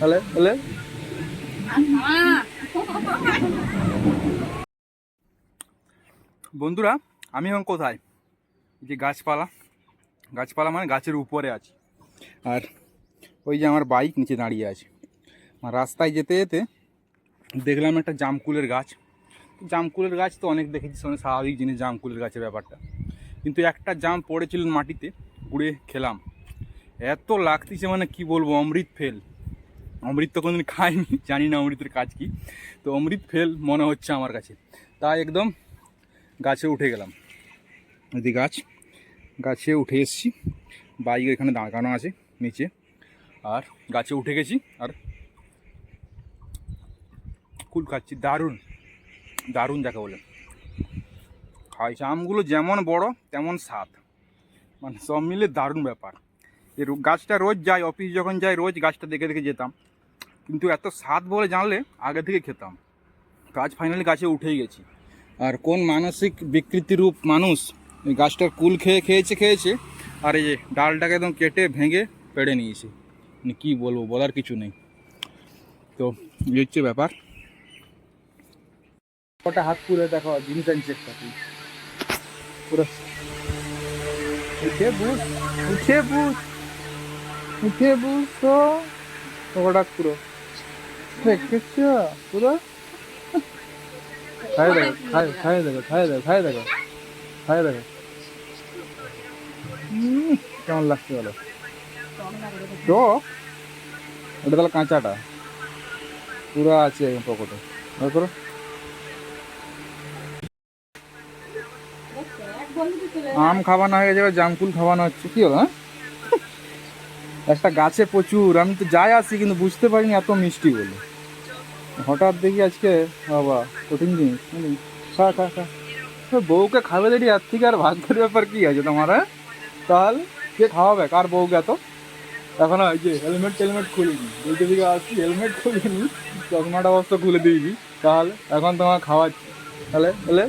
তাহলে তাহলে বন্ধুরা, আমি এখন কোথায়? যে গাছপালা, গাছপালা মানে গাছের উপরে আছি। আর ওই যে আমার বাইক নিচে দাঁড়িয়ে আছে। রাস্তায় যেতে যেতে দেখলাম একটা জামকুলের গাছ। জামকুলের গাছ তো অনেক দেখেছি, অনেক স্বাভাবিক জিনিস জামকুলের গাছের ব্যাপারটা। কিন্তু একটা জাম পড়েছিল মাটিতে, কুড়ে খেলাম, এত লাগতেছে মানে কি বলবো, অমৃত ফেল। অমৃত তো কোনোদিন খাইনি, জানি না অমৃতের কাজ কি, তো অমৃত ফেল মনে হচ্ছে আমার কাছে। তাই একদম গাছে উঠে গেলাম। যদি গাছে উঠে এসেছি, বাইক এখানে দাঁড়ানো আছে নিচে, আর গাছে উঠে গেছি আর কুল খাচ্ছি। দারুণ দারুণ যাকে বলে খাইছে। আমগুলো যেমন বড় তেমন স্বাদ, মানে সব মিলে দারুণ ব্যাপার। এই গাছটা রোজ যাই, অফিস যখন যাই রোজ গাছটা দেখে দেখে যেতাম, কিন্তু এত স্বাদ বলে জানলে আগে থেকে খেতাম। গাছ ফাইনালি গাছে উঠেই গেছি। আর কোন মানসিক বিকৃতিরূপ মানুষ এই গাছটার কুল খেয়েছে আর এই যে ডালটাকে একদম কেটে ভেঙে পেড়ে নিয়েছে। মানে কী বলবো, বলার কিছু নেই। তো এই হচ্ছে ব্যাপার। কটা হাত পুরে দেখো, জিনিস আনছে একটা পুরো। উঠে বুঝ উঠে বুঝ উঠে বুঝ তো ওটা পুরো দেখেছ পুরো। খাই দেখো, খাই দেখো, কেমন লাগছে বলো তো? ওটা তাহলে কাঁচাটা পুরো আছে পকেটে, করো। আম খাওয়ানো হয়ে যাবে, জামকুল খাওয়ানো হচ্ছে, কি হলো? হ্যাঁ, একটা গাছে প্রচুর, আমি তো যাই আসি কিন্তু বুঝতে পারিনি এত মিষ্টি বলে। হঠাৎ দেখি আজকে, বাবা কঠিন জিনিস। খা খা খা, বউকে খাবে দেরি, আর থেকে আর ভাগ্যের ব্যাপার কি আছে তোমার? হ্যাঁ, তাহলে কে খাওয়াবে কার বউকে? এত এখন ওই যে টেলমেট খুলিনি, বলতে দিকে আসছি হেলমেট খুলিনি, চশমাটা অবস্থা খুলে দিয়েছি, তাহলে এখন তোমার খাওয়াচ্ছি। তাহলে তাহলে